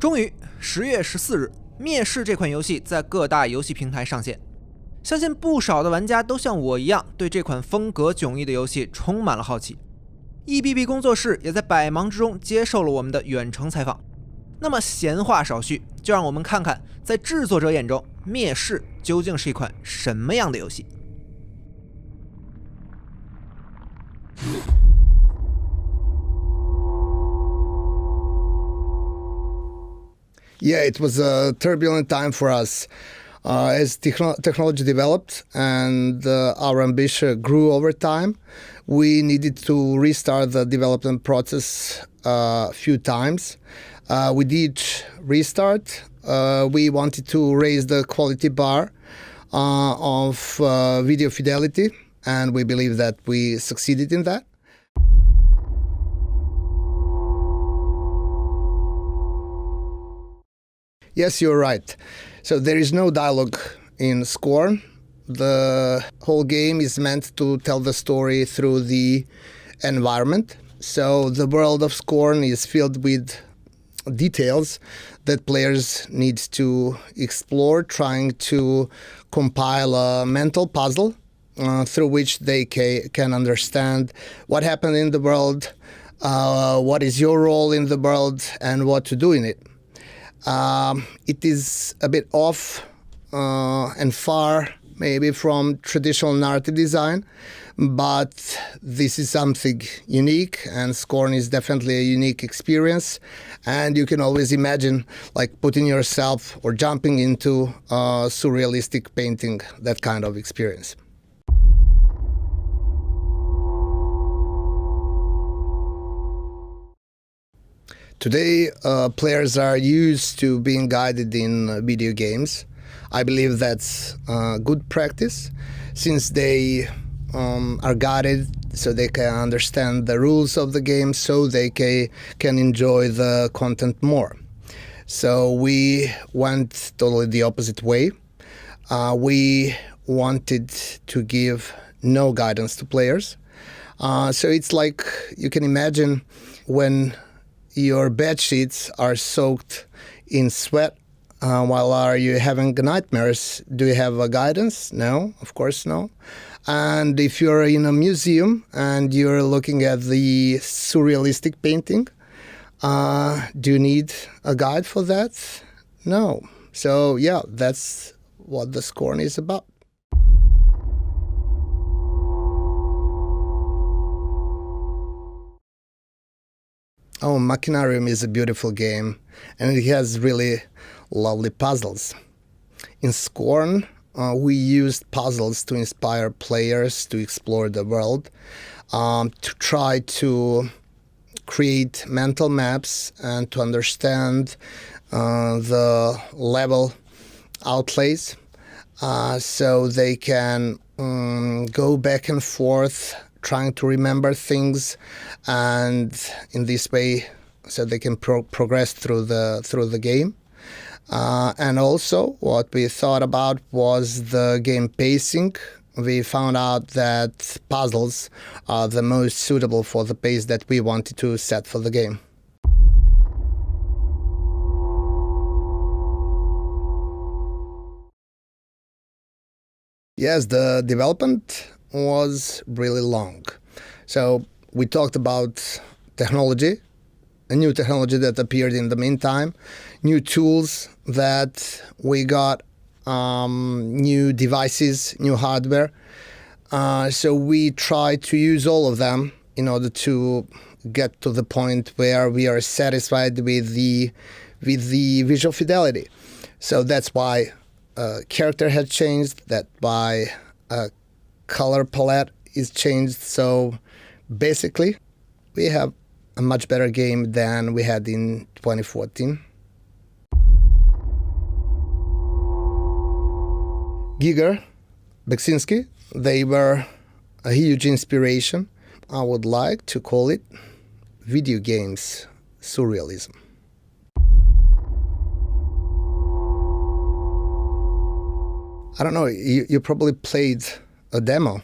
终于10月14日，《灭世》这款游戏在各大游戏平台上线。相信不少的玩家都像我一样，对这款风格迥异的游戏充满了好奇。EBB 工作室也在百忙之中接受了我们的远程采访。那么闲话少叙，就让我们看看，在制作者眼中，《灭世》究竟是一款什么样的游戏。Yeah, it was a turbulent time for us. As technology developed and our ambition grew over time, we needed to restart the development process a few times. With each restart, we wanted to raise the quality bar of video fidelity, and we believe that we succeeded in that. Yes, you're right. So there is no dialogue in Scorn. The whole game is meant to tell the story through the environment. So the world of Scorn is filled with details that players need to explore, trying to compile a mental puzzle through which they can understand what happened in the world, what is your role in the world, and what to do in it. It is a bit off and far maybe from traditional narrative design, but this is something unique, and Scorn is definitely a unique experience, and you can always imagine like putting yourself or jumping into surrealistic painting, that kind of experience. Today, players are used to being guided in video games. I believe that's good practice, since they are guided so they can understand the rules of the game, so they can enjoy the content more. So we went totally the opposite way. We wanted to give no guidance to players. So it's like you can imagine when your bed sheets are soaked in sweat while are you having nightmares. Do you have a guidance? No, of course no. And if you're in a museum and you're looking at the surrealistic painting, do you need a guide for that? No. So yeah, that's what the Scorn is about. Oh, Machinarium is a beautiful game, and it has really lovely puzzles. In Scorn, we used puzzles to inspire players to explore the world, to try to create mental maps and to understand the level outlays, so they can go back and forth trying to remember things, and in this way so they can progress through the game. And also what we thought about was the game pacing. We found out that puzzles are the most suitable for the pace that we wanted to set for the game. Yes, the development was really long. So we talked about technology, a new technology that appeared in the meantime, new tools that we got, new devices, new hardware. So we tried to use all of them in order to get to the point where we are satisfied with the visual fidelity. So that's why character had changed, that why color palette is changed. So basically, we have a much better game than we had in 2014. Giger, Beksinski, they were a huge inspiration. I would like to call it video games surrealism. I don't know, you probably played a demo,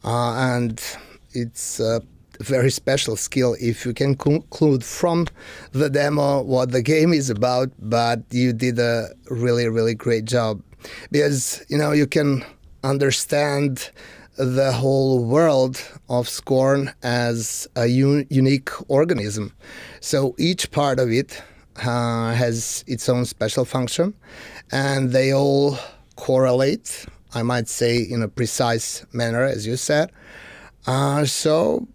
and it's very special skill if you can conclude from the demo what the game is about, but you did a really, really great job. Because, you can understand the whole world of Scorn as a unique organism. So each part of it has its own special function, and they all correlate, I might say, in a precise manner, as you said. So,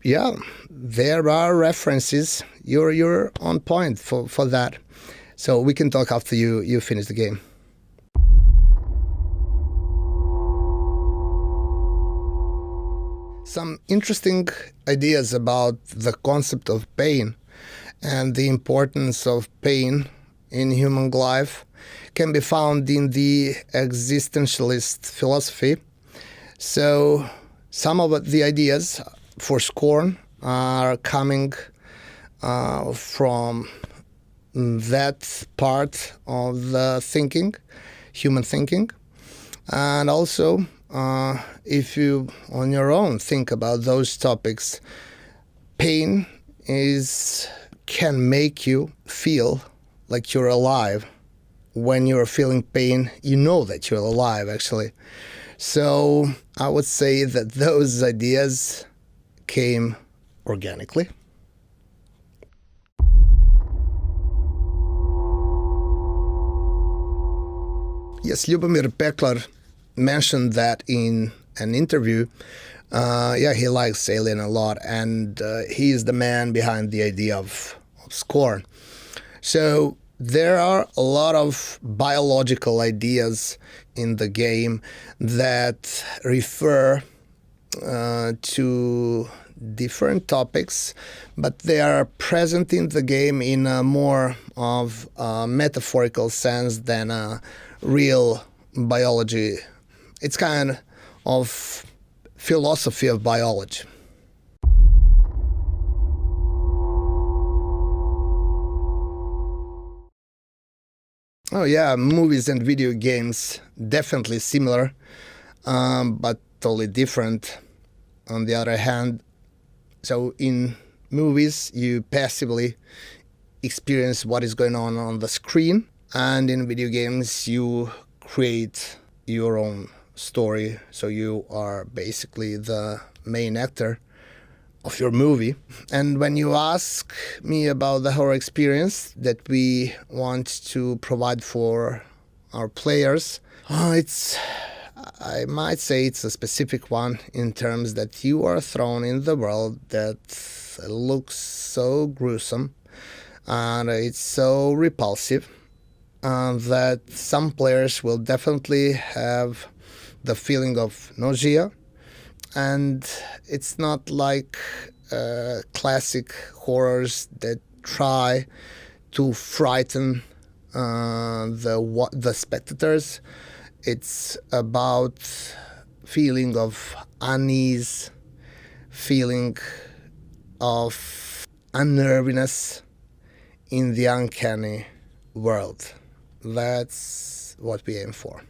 yeah, there are references. You're on point for that. So we can talk after you finish the game. Some interesting ideas about the concept of pain and the importance of pain in human life can be found in the existentialist philosophy. So some of the ideas for Scorn are coming from that part of the thinking, human thinking. And also, if you on your own think about those topics, pain can make you feel like you're alive. When you're feeling pain, you know that you're alive, actually. So I would say that those ideas came organically. Yes, Ljubomir Peklar mentioned that in an interview. He likes Alien a lot, and he is the man behind the idea of Scorn. So there are a lot of biological ideas in the game that refer to different topics, but they are present in the game in a more of a metaphorical sense than a real biology. It's kind of philosophy of biology. Oh yeah, movies and video games, definitely similar, but totally different. On the other hand, so in movies, you passively experience what is going on the screen, and in video games, you create your own story, so you are basically the main actor of your movie. And when you ask me about the horror experience that we want to provide for our players, I might say it's a specific one in terms that you are thrown in the world that looks so gruesome and it's so repulsive that some players will definitely have the feeling of nausea. And it's not like classic horrors that try to frighten the spectators. It's about feeling of unease, feeling of unnerviness in the uncanny world. That's what we aim for.